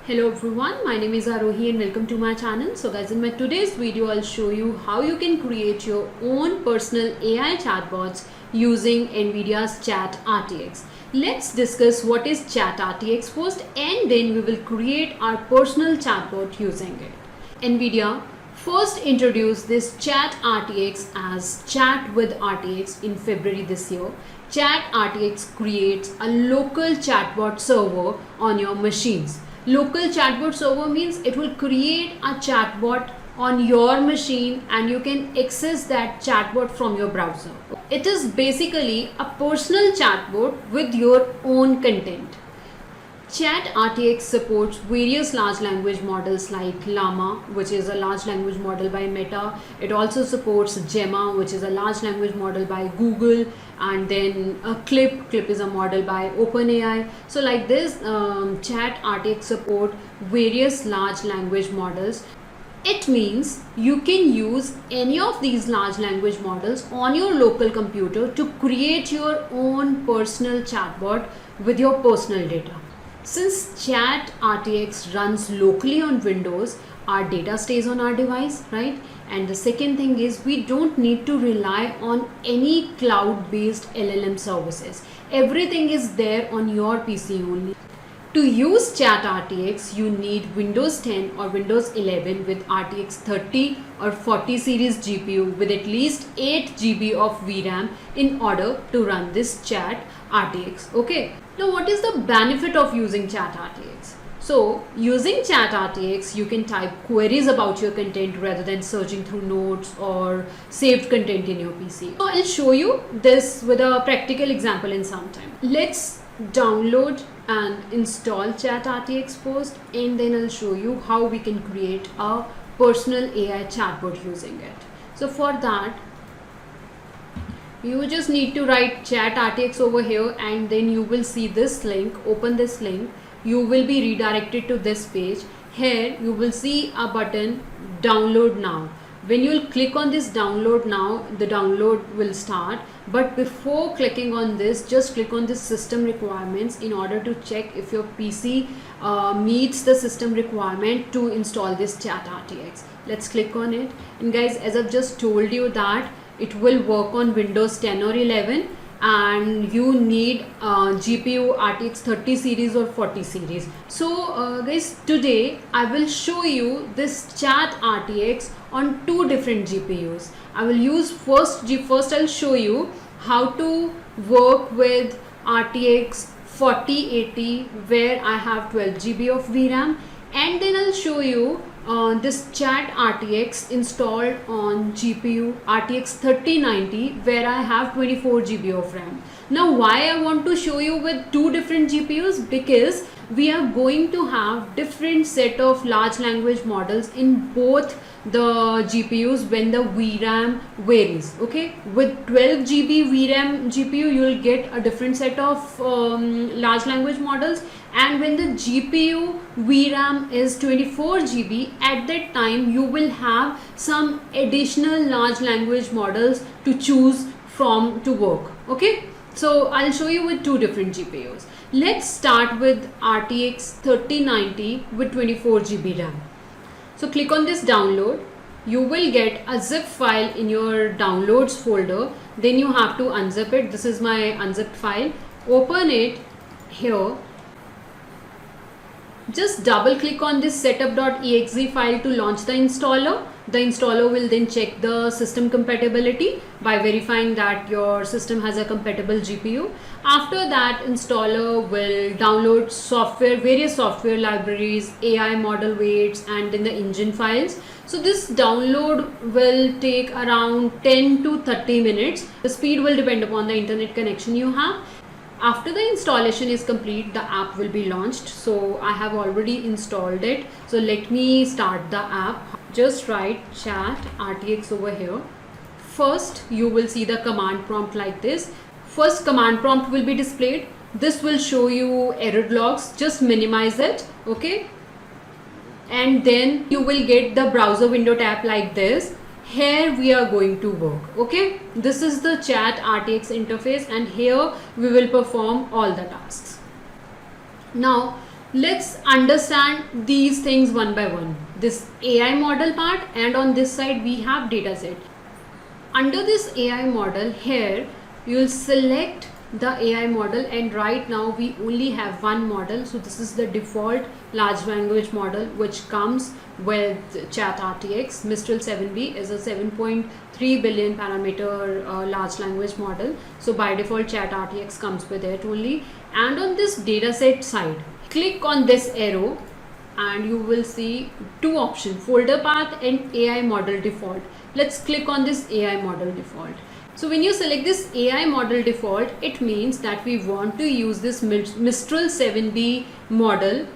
Hello everyone, my name is Arohi and welcome to my channel. So guys, in my today's video I'll show you how you can create your own personal AI chatbots using NVIDIA's Chat RTX. Let's discuss what is Chat RTX first and then we will create our personal chatbot using it. NVIDIA first introduced this Chat RTX as Chat with RTX in February this year. Chat RTX creates a local chatbot server on your machines. Local chatbot server means it will create a chatbot on your machine and you can access that chatbot from your browser. It is basically a personal chatbot with your own content. Chat RTX supports various large language models like Llama, which is a large language model by Meta. It also supports Gemma, which is a large language model by Google, and then a Clip is a model by OpenAI. So like this, Chat RTX support various large language models. It means you can use any of these large language models on your local computer to create your own personal chatbot with your personal data. Since Chat RTX runs locally on Windows, our data stays on our device, right? And the second thing is we don't need to rely on any cloud-based LLM services. Everything is there on your PC only. To use Chat RTX, you need Windows 10 or Windows 11 with RTX 30 or 40 series GPU with at least 8 GB of VRAM in order to run this Chat RTX. Okay. Now, what is the benefit of using Chat RTX? So, using Chat RTX, you can type queries about your content rather than searching through notes or saved content in your PC. So, I'll show you this with a practical example in some time. Let's download and install Chat RTX first, and then I'll show you how we can create a personal AI chatbot using it. So, for that, you just need to write Chat RTX over here and then you will see this link. Open this link. You will be redirected to this page. Here you will see a button download now. When you will click on this download now, the download will start. But before clicking on this, just click on this system requirements in order to check if your PC meets the system requirement to install this Chat RTX. Let's click on it. And guys, as I've just told you that it will work on Windows 10 or 11 and you need GPU RTX 30 series or 40 series. So guys, today I will show you this Chat RTX on two different GPUs. I will use first I'll show you how to work with RTX 4080 where I have 12 GB of VRAM, and then I'll show you this Chat RTX installed on GPU RTX 3090 where I have 24 GB of RAM. Now why I want to show you with two different GPUs? Because we are going to have different set of large language models in both the GPUs when the VRAM varies. Okay, with 12 GB VRAM GPU you will get a different set of large language models, and when the GPU VRAM is 24 GB, at that time you will have some additional large language models to choose from to work. Okay, so I'll show you with two different GPUs. Let's start with RTX 3090 with 24 GB RAM. So click on this download. You will get a zip file in your downloads folder. Then you have to unzip it. This is my unzipped file. Open it here. Just double click on this setup.exe file to launch the installer. The installer will then check the system compatibility by verifying that your system has a compatible GPU. After that, installer will download software, various software libraries, AI model weights, and then the engine files. So this download will take around 10 to 30 minutes. The speed will depend upon the internet connection you have. After the installation is complete, the app will be launched. So I have already installed it. So let me start the app. Just write Chat RTX over here. First, you will see the command prompt like this. First command prompt will be displayed. This will show you error logs. Just minimize it. Okay. And then you will get the browser window tab like this. Here we are going to work. Okay. This is the Chat RTX interface and here we will perform all the tasks. Now Let's understand these things one by one. This AI model part, and on this side we have dataset. Under this AI model, here you will select the AI model, and right now we only have one model. So this is the default large language model which comes with Chat RTX. Mistral 7B is a 7.3 billion parameter large language model. So by default Chat RTX comes with it only. And on this dataset side, click on this arrow and you will see two options, folder path and AI model default. Let's click on this AI model default. So when you select this AI model default, it means that we want to use this Mistral 7B model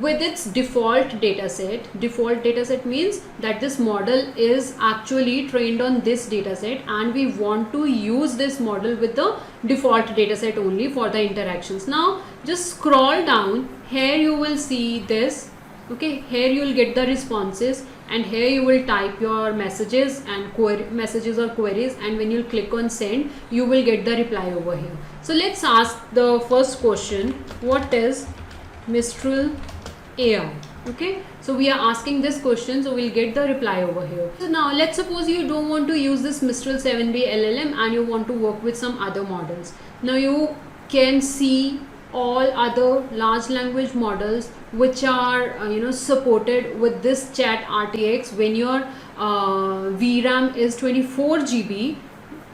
with its default dataset. Default dataset means that this model is actually trained on this dataset, and we want to use this model with the default dataset only for the interactions. Now just scroll down, here you will see this. Okay, here you will get the responses, and here you will type your messages and messages or queries, and when you click on send, you will get the reply over here. So let's ask the first question, what is Mistral AI? Okay, so we are asking this question, so we'll get the reply over here. So now let's suppose you don't want to use this Mistral 7B LLM and you want to work with some other models. Now you can see all other large language models which are supported with this Chat RTX. When your VRAM is 24 GB,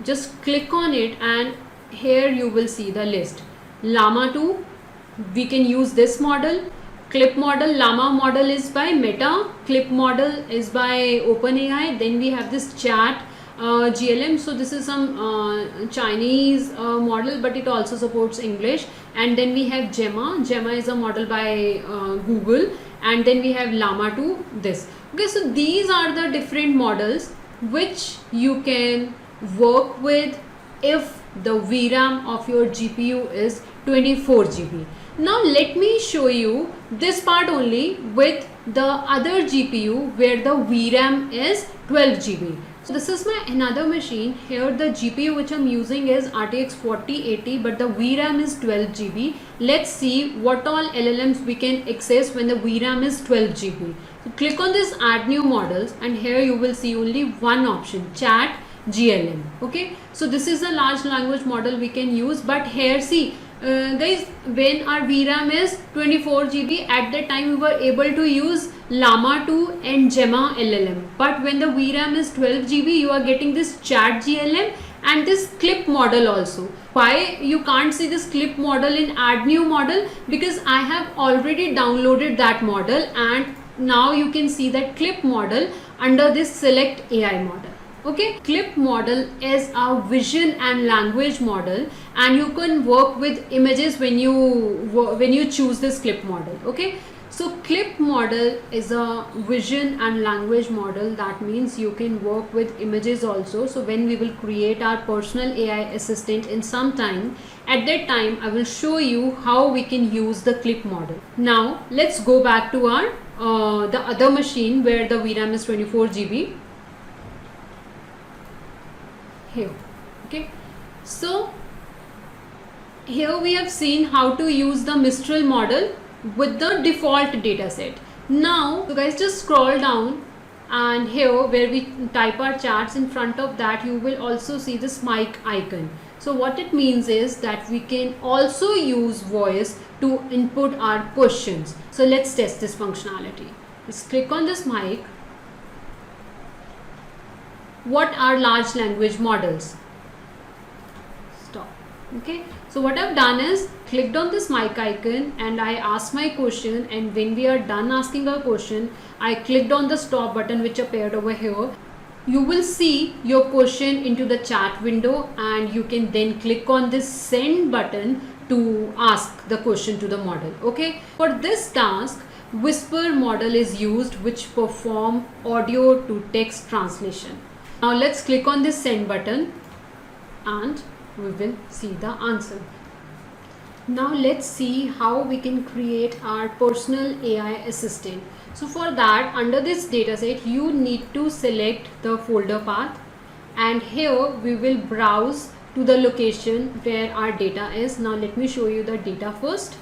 just click on it and here you will see the list. Llama 2, we can use this model. Clip model, Llama model is by Meta, Clip model is by OpenAI. Then we have this Chat GLM, so this is some Chinese model, but it also supports English. And then we have Gemma is a model by Google, and then we have Llama 2, this. Okay, so these are the different models which you can work with if the VRAM of your GPU is 24 GB. Now let me show you this part only with the other GPU where the VRAM is 12 GB. So this is my another machine. Here the GPU which I'm using is RTX 4080, but the VRAM is 12 GB. Let's see what all LLMs we can access when the VRAM is 12 GB. So click on this add new models, and here you will see only one option, Chat GLM. Okay, so this is a large language model we can use, but here see guys, when our VRAM is 24 GB, at that time we were able to use Llama 2 and Gemma LLM, but when the VRAM is 12 GB, you are getting this Chat GLM and this Clip model also. Why you can't see this Clip model in add new model? Because I have already downloaded that model, and now you can see that Clip model under this select AI model. Okay, Clip model is a vision and language model, and you can work with images when you choose this Clip model. Okay, so Clip model is a vision and language model. That means you can work with images also. So when we will create our personal AI assistant in some time, at that time I will show you how we can use the Clip model. Now let's go back to our the other machine where the VRAM is 24 GB. Here. Okay, so here we have seen how to use the Mistral model with the default dataset. Now so guys, just scroll down, and here where we type our chats, in front of that you will also see this mic icon. So what it means is that we can also use voice to input our questions. So let's test this functionality. Just click on this mic. What are large language models? Stop. Okay, so what I've done is clicked on this mic icon and I asked my question, and when we are done asking our question, I clicked on the stop button which appeared over here. You will see your question into the chat window, and you can then click on this send button to ask the question to the model. Okay, for this task, Whisper model is used, which perform audio to text translation. Now let's click on this send button and we will see the answer. Now let's see how we can create our personal AI assistant. So for that, under this dataset, you need to select the folder path, and here we will browse to the location where our data is. Now let me show you the data first.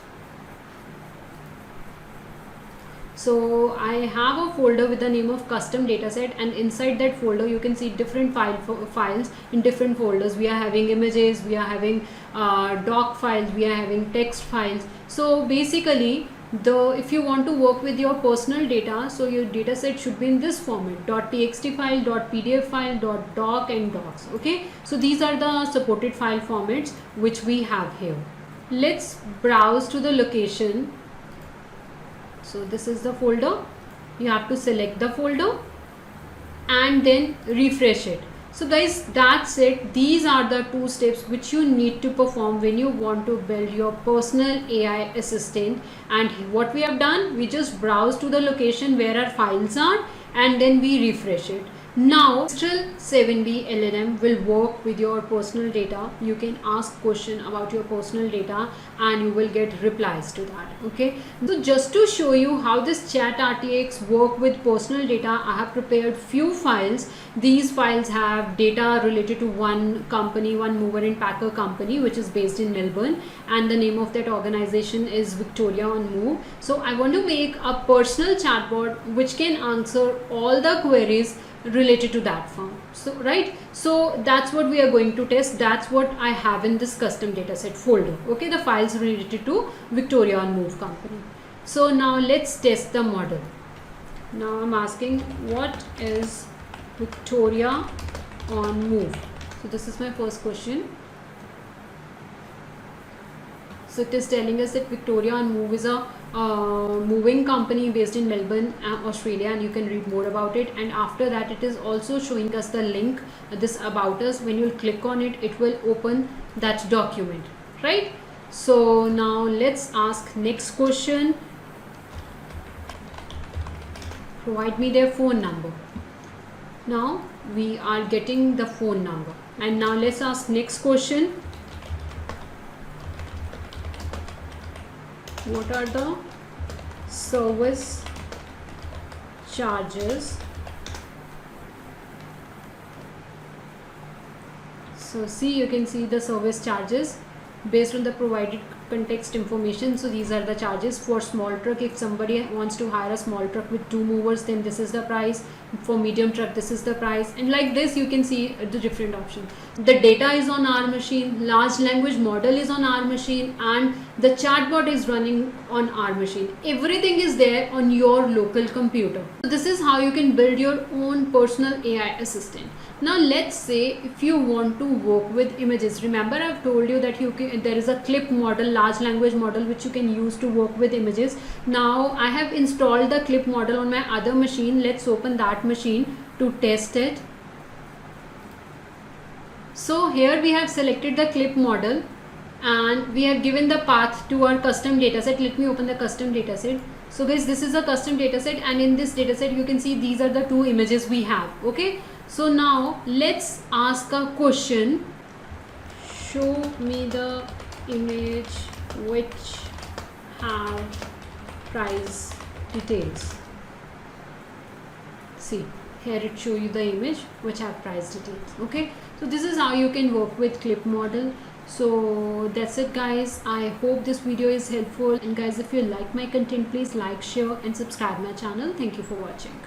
So I have a folder with the name of custom dataset, and inside that folder you can see different files in different folders. We are having images, we are having doc files, we are having text files. So basically, if you want to work with your personal data, so your data set should be in this format: .txt file, .pdf file, .doc and docs. Okay, so these are the supported file formats which we have here. Let's browse to the location. So this is the folder. You have to select the folder and then refresh it. So guys, that's it. These are the 2 steps which you need to perform when you want to build your personal AI assistant. And what we have done, we just browse to the location where our files are and then we refresh it. Now Mistral 7B LLM will work with your personal data. You can ask question about your personal data and you will get replies to that. Okay, so just to show you how this chat RTX work with personal data, I have prepared few files. These files have data related to one company, one mover and packer company, which is based in Melbourne, and the name of that organization is Victoria on Move. So I want to make a personal chatbot which can answer all the queries related to that firm. So right, so that's what we are going to test. That's what I have in this custom dataset folder. Okay, the files related to Victoria on Move company. So now let's test the model. Now I'm asking, what is Victoria on Move? So this is my first question. So it is telling us that Victoria on Move is a moving company based in Melbourne, Australia, and you can read more about it. And after that, it is also showing us the link, this about us. When you click on it, it will open that document, right? So now let's ask next question. Provide me their phone number. Now we are getting the phone number, and now let's ask next question. What are the service charges? So see, you can see the service charges based on the provided context information. So these are the charges for small truck. If somebody wants to hire a small truck with 2 movers, then this is the price. For medium truck, this is the price. And like this, you can see the different options. The data is on our machine, large language model is on our machine, and the chatbot is running on our machine. Everything is there on your local computer. So this is how you can build your own personal AI assistant. Now let's say if you want to work with images. Remember, I've told you that there is a clip model, large language model, which you can use to work with images. Now I have installed the clip model on my other machine. Let's open that machine to test it. So here we have selected the clip model and we have given the path to our custom dataset. Let me open the custom dataset. So guys, this is a custom dataset, and in this dataset you can see these are the 2 images we have. Okay, so now let's ask a question. Show me the image which have price details. See, here it show you the image which have price details. Okay, so this is how you can work with clip model. So that's it guys. I hope this video is helpful, and guys, if you like my content, please like, share and subscribe my channel. Thank you for watching.